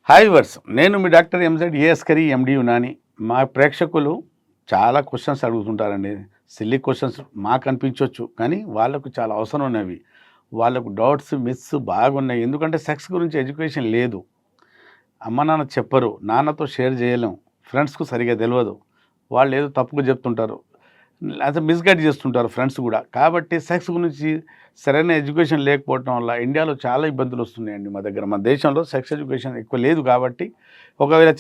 Hi verse, నేను మీ doctor MZ ఏఎస్కరి ఎండి యునాని. మా ప్రేక్షకులు చాలా క్వశ్చన్స్ అడుగుతుంటారండి. సిల్లీ క్వశ్చన్స్ మాకు అనిపించవచ్చు, కానీ వాళ్ళకు చాలా అవసరం ఉన్నవి. వాళ్ళకు డౌట్స్ మిస్ బాగున్నాయి. ఎందుకంటే సెక్స్ గురించి ఎడ్యుకేషన్ లేదు. అమ్మ నాన్న చెప్పరు, నాన్నతో షేర్ చేయలేం, ఫ్రెండ్స్కు సరిగా తెలియదు, వాళ్ళు ఏదో తప్పుగా చెప్తుంటారు, అసలు మిస్గైడ్ చేస్తుంటారు ఫ్రెండ్స్ కూడా. కాబట్టి సెక్స్ గురించి సరైన ఎడ్యుకేషన్ లేకపోవడం వల్ల ఇండియాలో చాలా ఇబ్బందులు వస్తున్నాయండి. మన దేశంలో సెక్స్ ఎడ్యుకేషన్ ఎక్కువ లేదు. కాబట్టి ఒకవేళ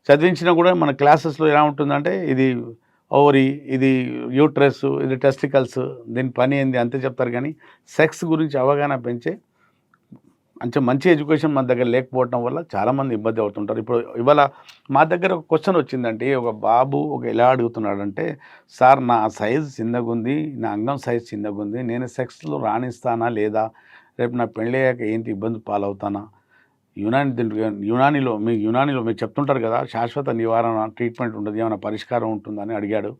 చదివించినా కూడా మన క్లాసెస్లో ఎలా ఉంటుందంటే, ఇది ఓవరీ, ఇది యూట్రస్, ఇది టెస్టికల్స్, దీని పని ఏంది అంతే చెప్తారు. కానీ సెక్స్ గురించి అవగాహన పెంచే మంచి ఎడ్యుకేషన్ మన దగ్గర లేకపోవడం వల్ల చాలామంది ఇబ్బంది అవుతుంటారు. ఇప్పుడు ఇవాళ మా దగ్గర ఒక క్వశ్చన్ వచ్చిందంటే, ఒక బాబు ఎలా అడుగుతున్నాడంటే, సార్ నా సైజు చిన్నగా ఉంది, నా అంగం సైజు చిన్నగా ఉంది, నేను సెక్స్లో రాణిస్తానా లేదా, రేపు నా పెళ్ళయ్యాక ఏంటి ఇబ్బంది పాలవుతానా, యునానిలో మీరు చెప్తుంటారు కదా శాశ్వత నివారణ ట్రీట్మెంట్ ఉంటుంది, ఏమైనా పరిష్కారం ఉంటుందని అడిగాడు.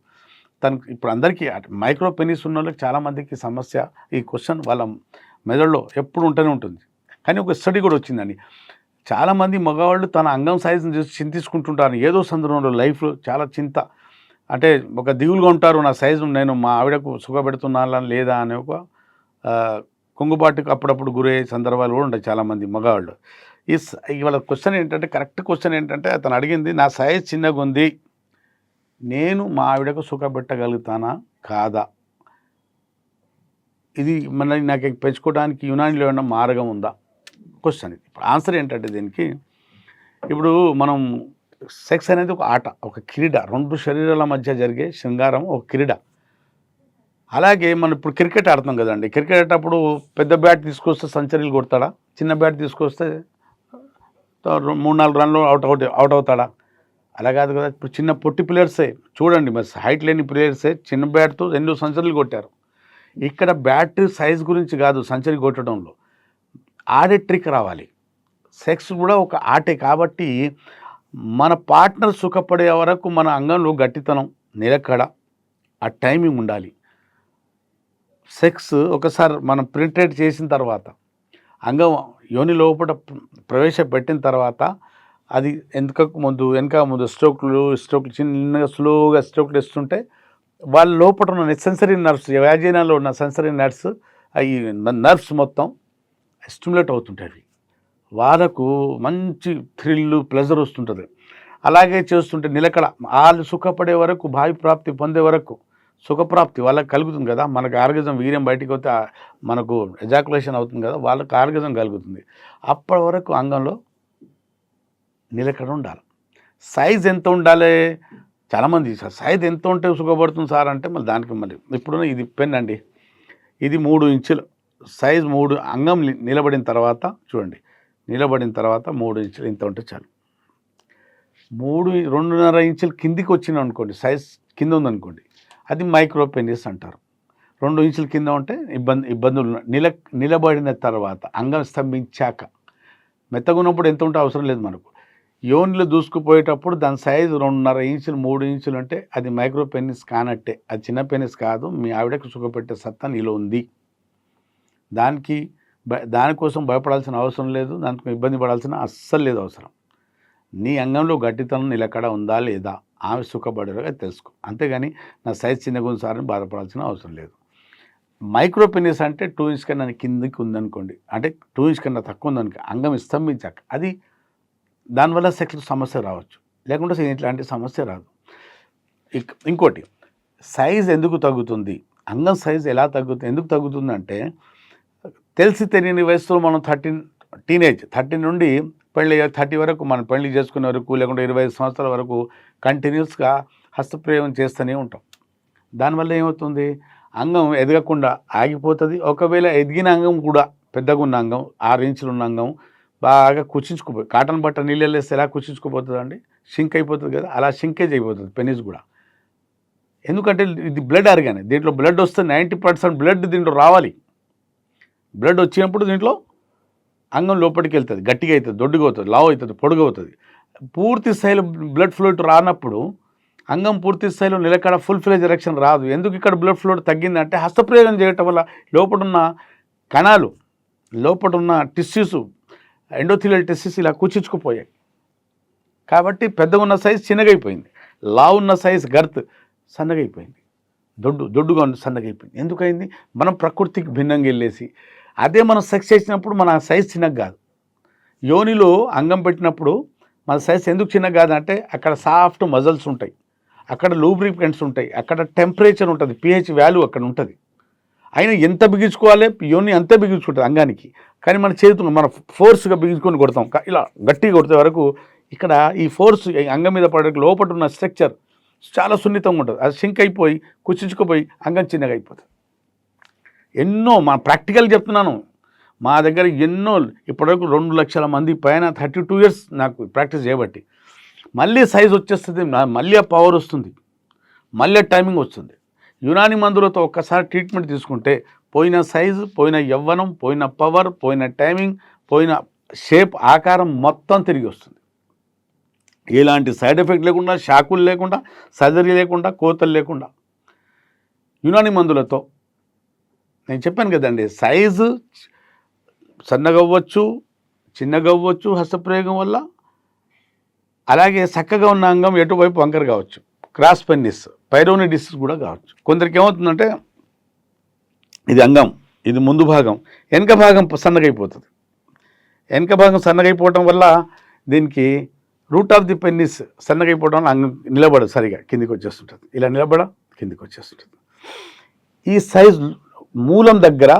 తనకు ఇప్పుడు అందరికీ మైక్రో పెనిస్ ఉన్న వాళ్ళకి చాలామందికి సమస్య, ఈ క్వశ్చన్ వాళ్ళ మెదడులో ఎప్పుడు ఉంటూనే ఉంటుంది. కానీ ఒక స్టడీ కూడా వచ్చిందండి, చాలామంది మగవాళ్ళు తన అంగం సైజుని చూసి చింతించుకుంటుంటారు. ఏదో సందర్భంలో లైఫ్లో చాలా చింత, అంటే ఒక దిగులుగా ఉంటారు, నా సైజు నేను మా ఆవిడకు సుఖపెడుతున్నానా లేదా అనే ఒక కుంగుబాటుకు అప్పుడప్పుడు గురయ్యే సందర్భాలు కూడా ఉంటాయి చాలామంది మగవాళ్ళు. ఇవాళ క్వశ్చన్ ఏంటంటే, కరెక్ట్ క్వశ్చన్ ఏంటంటే, అతను అడిగింది నా సైజ్ చిన్నగా ఉంది, నేను మా ఆవిడకు సుఖపెట్టగలుగుతానా కాదా, ఇది నాకు పెంచుకోవడానికి యునానిలో ఏమైనా మార్గం ఉందా క్వశ్చన్. ఇప్పుడు ఆన్సర్ ఏంటంటే దీనికి, ఇప్పుడు మనం సెక్స్ అనేది ఒక ఆట, ఒక క్రీడ, రెండు శరీరాల మధ్య జరిగే శృంగారం ఒక క్రీడ. అలాగే మనం ఇప్పుడు క్రికెట్ ఆడుతాం కదండి, క్రికెట్ ఆడేటప్పుడు పెద్ద బ్యాట్ తీసుకొస్తే సెంచరీలు కొడతాడా, చిన్న బ్యాట్ తీసుకొస్తే 3-4 రన్లు అవుట్ అవుతాడా? అలా కాదు కదా. ఇప్పుడు చిన్న పొట్టి ప్లేయర్సే చూడండి, మరి హైట్ లేని ప్లేయర్సే చిన్న బ్యాట్తో 2 సెంచరీలు కొట్టారు. ఇక్కడ బ్యాట్ సైజ్ గురించి కాదు సెంచరీ కొట్టడంలో, ఆడే ట్రిక్ రావాలి. సెక్స్ కూడా ఒక ఆటే. కాబట్టి మన పార్ట్నర్ సుఖపడే వరకు మన అంగంలో గట్టితనం, నిలకడ, ఆ టైమింగ్ ఉండాలి. సెక్స్ ఒకసారి మనం పెనిట్రేట్ చేసిన తర్వాత, అంగం యోని లోపల ప్రవేశపెట్టిన తర్వాత, అది వెనక ముందు స్ట్రోక్లు చిన్నగా స్లోగా స్ట్రోక్లు ఇస్తుంటే వాళ్ళ లోపల ఉన్న సెన్సరీ నర్వ్స్, వ్యాజినాలో ఉన్న సెన్సరీ నర్వ్స్ మొత్తం స్టిమ్యులేట్ అవుతుంటాయి. వాళ్ళకు మంచి థ్రిల్, ప్లెజర్ వస్తుంటుంది. అలాగే చేస్తుంటే నిలకడ, వాళ్ళు సుఖపడే వరకు, భావి ప్రాప్తి పొందే వరకు, సుఖప్రాప్తి వాళ్ళకి కలుగుతుంది కదా. మనకు ఆర్గజం, వీర్యం బయటికి వస్తే మనకు ఎజాకులేషన్ అవుతుంది కదా, వాళ్ళకు ఆర్గజం కలుగుతుంది. అప్పటి వరకు అంగంలో నిలకడ ఉండాలి. సైజ్ ఎంత ఉండాలి? చాలామంది సైజ్ ఎంత ఉంటే సుఖపడుతుంది సార్ అంటే, దానికి ఇప్పుడు ఇది పెన్ అండి, ఇది 3 ఇంచులు సైజ్, 3 అంగం నిలబడిన తర్వాత చూడండి, నిలబడిన తర్వాత 3 ఇంచులు ఇంత ఉంటే చాలు. 2.5 ఇంచులు కిందికి వచ్చిన అనుకోండి, సైజ్ కింద ఉందనుకోండి, అది మైక్రో పెనిస్ అంటారు. 2 ఇంచుల కింద ఉంటే ఇబ్బందులు. నిలబడిన తర్వాత అంగం స్తంభించాక, మెత్తగా ఉన్నప్పుడు ఎంత ఉంటే అవసరం లేదు మనకు. యోనిలో దూసుకుపోయేటప్పుడు దాని సైజు 2.5 ఇంచులు 3 ఇంచులు అంటే అది మైక్రో పెనిస్ కానట్టే, అది చిన్న పెనిస్ కాదు. మీ ఆవిడకు సుఖపెట్టే సత్తా నీలో ఉంది. దానికోసం భయపడాల్సిన అవసరం లేదు, దానికి ఇబ్బంది పడాల్సిన అస్సలు లేదు అవసరం. నీ అంగంలో గట్టితనం, నిలకడ ఉందా లేదా, ఆమె సుఖపడేలాగా తెలుసుకో. అంతేగాని నా సైజ్ చిన్నగా ఉంది సార్ అని బాధపడాల్సిన అవసరం లేదు. మైక్రో పెనిస్ అంటే 2 ఇంచ్ కన్నా కిందకి ఉందనుకోండి, అంటే 2 ఇంచ్ కన్నా తక్కువ ఉందనుకో, అంగం స్తంభించాక, అది దానివల్ల సెక్స్ సమస్య రావచ్చు, లేకుంటే ఇట్లాంటి సమస్య రాదు. ఇంకోటి, సైజ్ ఎందుకు తగ్గుతుంది, అంగం సైజ్ ఎలా తగ్గుతుంది, ఎందుకు తగ్గుతుంది అంటే, తెలిసి తెలియని వయసులో మనం 13 నుండి పెళ్ళి 30 వరకు, మనం పెళ్లి చేసుకునే వరకు, లేకుంటే 25 సంవత్సరాల వరకు కంటిన్యూస్గా హస్తప్రయోగం చేస్తూనే ఉంటాం. దానివల్ల ఏమవుతుంది, అంగం ఎదగకుండా ఆగిపోతుంది. ఒకవేళ ఎదిగిన అంగం కూడా, పెద్దగా ఉన్న అంగం, 6 ఇంచులు ఉన్న అంగం బాగా కుచించుకుపోయి, కాటన్ బట్ట నీళ్ళు వేస్తే ఎలా కుచించుకుపోతుంది అండి, షింక్ అయిపోతుంది కదా, అలా షింకేజ్ అయిపోతుంది పెనిస్ కూడా. ఎందుకంటే ఇది బ్లడ్ ఆర్గాన్, దీంట్లో బ్లడ్ వస్తే 90% బ్లడ్ దీంట్లో రావాలి. బ్లడ్ వచ్చినప్పుడు దీంట్లో అంగం లోపలికి వెళ్తుంది, గట్టిగా అవుతుంది, దొడ్డుగా అవుతుంది, లావు అవుతుంది, పొడుగు అవుతుంది. పూర్తి స్థాయిలో బ్లడ్ ఫ్లో రానప్పుడు అంగం పూర్తి స్థాయిలో నిలకడ, ఫుల్ ఫ్లెజ్ ఎరెక్షన్ రాదు. ఎందుకు ఇక్కడ బ్లడ్ ఫ్లో తగ్గిందంటే, హస్తప్రయోగం చేయటం వల్ల లోపడున్న కణాలు లోపల ఉన్న టిష్యూస్ ఎండోథీలియల్ టిష్యూస్ ఇలా కుచించుకుపోయాయి. కాబట్టి పెద్దగా ఉన్న సైజ్ చిన్నగైపోయింది, లావు ఉన్న సైజ్ గర్త్ సన్నగైపోయింది, దొడ్డుగా ఉన్న సన్నగైపోయింది. ఎందుకైంది? మనం ప్రకృతికి భిన్నంగా వెళ్ళేసి అదే మనం సెక్స్ చేసినప్పుడు మన సైజ్ చిన్నగా కాదు. యోనిలో అంగం పెట్టినప్పుడు మన సైజ్ ఎందుకు చిన్నగా కాదంటే అక్కడ సాఫ్ట్ మజల్స్ ఉంటాయి, అక్కడ లూబ్రికెంట్స్ ఉంటాయి, అక్కడ టెంపరేచర్ ఉంటుంది, pH వాల్యూ అక్కడ ఉంటుంది. అయినా ఎంత బిగించుకోవాలి, యోని అంతే బిగించుకుంటుంది అంగానికి. కానీ మన చేతులు మన ఫోర్స్గా బిగించుకొని కొడతాం, ఇలా గట్టిగా కొడితే వరకు ఇక్కడ ఈ ఫోర్స్ అంగం మీద పడే లోపల ఉన్న స్ట్రక్చర్ చాలా సున్నితంగా ఉంటుంది. అది సింక్ అయిపోయి కుచించుకుపోయి అంగం చిన్నగా అయిపోతుంది. ఎన్నో మా ప్రాక్టికల్ చెప్తున్నాను, మా దగ్గర ఎన్నో ఇప్పటివరకు 2 లక్షల మంది పైన 32 years నాకు ప్రాక్టీస్ చేయబట్టి మళ్ళీ సైజ్ వచ్చేస్తుంది, మళ్ళీ ఆ పవర్ వస్తుంది, మళ్ళీ టైమింగ్ వస్తుంది. యునాని మందులతో ఒక్కసారి ట్రీట్మెంట్ తీసుకుంటే పోయిన సైజు, పోయిన యవ్వనం, పోయిన పవర్, పోయిన టైమింగ్, పోయిన షేప్, ఆకారం మొత్తం తిరిగి వస్తుంది. ఎలాంటి సైడ్ ఎఫెక్ట్ లేకుండా, షాకులు లేకుండా, సర్జరీ లేకుండా, కోతలు లేకుండా యునాని మందులతో. నేను చెప్పాను కదండి, సైజు సన్నగవ్వచ్చు, చిన్నగవ్వచ్చు హస్తప్రయోగం వల్ల. అలాగే చక్కగా ఉన్న అంగం ఎటువైపు వంకర కావచ్చు, క్రాస్ పెన్నిస్, పైరోనిడిస్ కూడా కావచ్చు. కొందరికి ఏమవుతుందంటే ఇది అంగం, ఇది ముందు భాగం, వెనక భాగం సన్నగైపోతుంది. వెనక భాగం సన్నగైపోవటం వల్ల దీనికి రూట్ ఆఫ్ ది పెన్నిస్ సన్నగైపోవడం వల్ల అంగం నిలబడదు, సరిగా కిందికి వచ్చేస్తుంటుంది, ఇలా నిలబడ కిందికి వచ్చేస్తుంటుంది. ఈ సైజ్ మూలం దగ్గర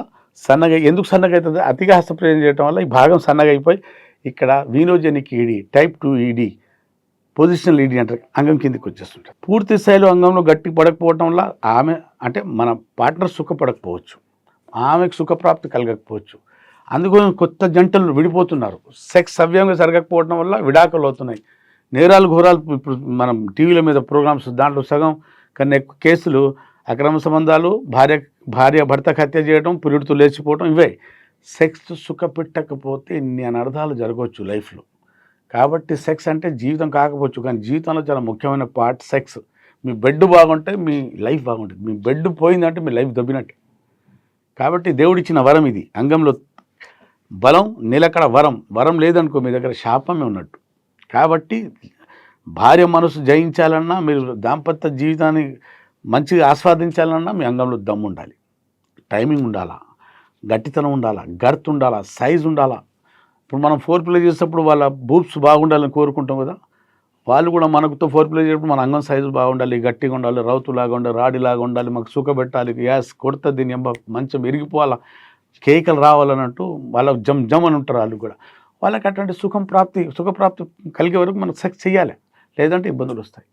ఎందుకు సన్నగా అవుతుంది? అతిగా హస్తప్రయోగం చేయడం వల్ల ఈ భాగం సన్నగా అయిపోయి ఇక్కడ venogenic ED, type 2 ED, positional ED అంటారు, అంగం కిందికి వచ్చేస్తుంటుంది. పూర్తి స్థాయిలో అంగంలో గట్టి పడకపోవటం వల్ల ఆమె అంటే మన పార్ట్నర్ సుఖపడకపోవచ్చు, ఆమెకు సుఖప్రాప్తి కలగకపోవచ్చు. అందుకని కొత్త జంటలు విడిపోతున్నారు. సెక్స్ సవ్యంగా జరగకపోవడం వల్ల విడాకులు అవుతున్నాయి. నేరాలు ఘోరాలు ఇప్పుడు మనం టీవీల మీద ప్రోగ్రామ్స్, దాంట్లో సగం కన్నా ఎక్కువ కేసులు అక్రమ సంబంధాలు, భార్య భర్తకు హత్య చేయడం, పురుడుతో లేచిపోవడం, ఇవే. సెక్స్ సుఖపెట్టకపోతే ఇన్ని అనర్థాలు జరగవచ్చు లైఫ్లో. కాబట్టి సెక్స్ అంటే జీవితం కాకపోవచ్చు, కానీ జీవితంలో చాలా ముఖ్యమైన పార్ట్ సెక్స్. మీ బెడ్ బాగుంటే మీ లైఫ్ బాగుంటుంది, మీ బెడ్ పోయిందంటే మీ లైఫ్ దబ్బినట్టే. కాబట్టి దేవుడిచ్చిన వరం ఇది. అంగంలో బలం, నిలకడ వరం లేదనుకో మీ దగ్గర శాపమే ఉన్నట్టు. కాబట్టి భార్య మనసు జయించాలన్నా, మీరు దాంపత్య జీవితాన్ని మంచిగా ఆస్వాదించాలన్నా మీ అంగంలో దమ్ము ఉండాలి, టైమింగ్ ఉండాలా, గట్టితనం ఉండాలా, గర్త్ ఉండాలా, సైజ్ ఉండాలా. ఇప్పుడు మనం ఫోర్ ప్లే చేసేటప్పుడు వాళ్ళ బూబ్స్ బాగుండాలని కోరుకుంటాం కదా, వాళ్ళు కూడా మనకుతో ఫోర్ ప్లే చేసేటప్పుడు మన అంగం సైజు బాగుండాలి, గట్టిగా ఉండాలి, రౌతులాగా ఉండాలి, రాడిలాగా ఉండాలి, మాకు సుఖపెట్టాలి, గ్యాస్ కొడుతుంది, దీని మంచం ఇరిగిపోవాలా, కేకలు రావాలన్నట్టు వాళ్ళ జమ్ అని ఉంటారు. వాళ్ళు కూడా వాళ్ళకి అటువంటి సుఖప్రాప్తి కలిగే వరకు మనం సెక్స్ చేయాలి, లేదంటే ఇబ్బందులు వస్తాయి.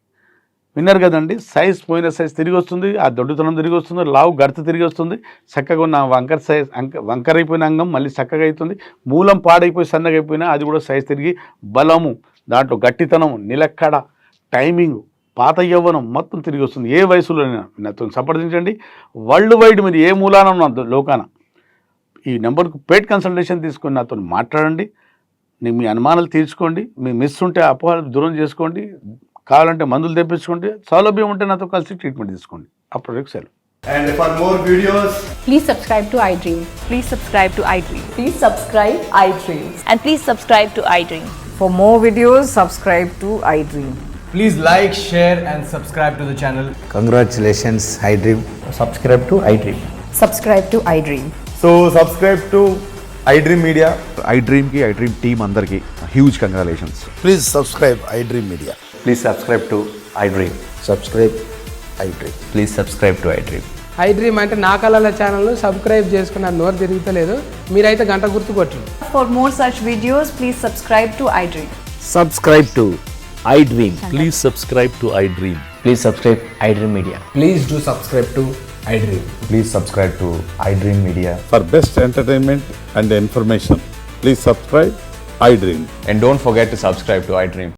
విన్నారు కదండి, సైజ్ పోయిన సైజ్ తిరిగి వస్తుంది, ఆ దొడ్డుతనం తిరిగి వస్తుంది, లావు గర్త తిరిగి వస్తుంది, చక్కగా ఉన్న వంకరైపోయిన అంగం మళ్ళీ చక్కగా అవుతుంది, మూలం పాడైపోయి సన్నగైపోయినా అది కూడా సైజ్ తిరిగి బలము, దాంట్లో గట్టితనం, నిలక్కడ, టైమింగ్, పాత యవ్వనం మొత్తం తిరిగి వస్తుంది. ఏ వయసులోనైనా నాతో సంప్రదించండి. వరల్డ్ వైడ్ మీరు ఏ మూలాన ఉన్న లోకాన ఈ నెంబర్కు పెయిడ్ కన్సల్టేషన్ తీసుకొని నాతో మాట్లాడండి. మీ అనుమానాలు తీర్చుకోండి, మీ మిస్ ఉంటే అపోహలు దూరం చేసుకోండి, కావాలంటే మందులు తెప్పించుకోండి, సౌలభ్యం ఉంటే నాతో కలిసి ట్రీట్మెంట్ తీసుకోండి. అప్పుడు సెలవు. And for more videos, please subscribe to iDream. Please subscribe to iDream. Please subscribe iDream. And please subscribe to iDream. For more videos, subscribe to iDream. please like, share and subscribe to the channel. Congratulations, iDream. Subscribe to iDream. Subscribe to iDream. So subscribe to iDream Media. iDream ki iDream team andarki huge congratulations. Please subscribe iDream Media. Please subscribe to iDream. Subscribe iDream. Please subscribe to iDream. iDream అంటే నా కళల ఛానల్ను subscribe చేసుకున్న నోరు తిరుగుతలేదు, మీరైతే గంట గుర్తు కొట్టండి. For more such videos, please subscribe to iDream. Subscribe to iDream. Please subscribe to iDream. Please subscribe iDream Media. Please do subscribe to iDream. Please subscribe to iDream Media. For best entertainment and information, please subscribe iDream. And don't forget to subscribe to iDream.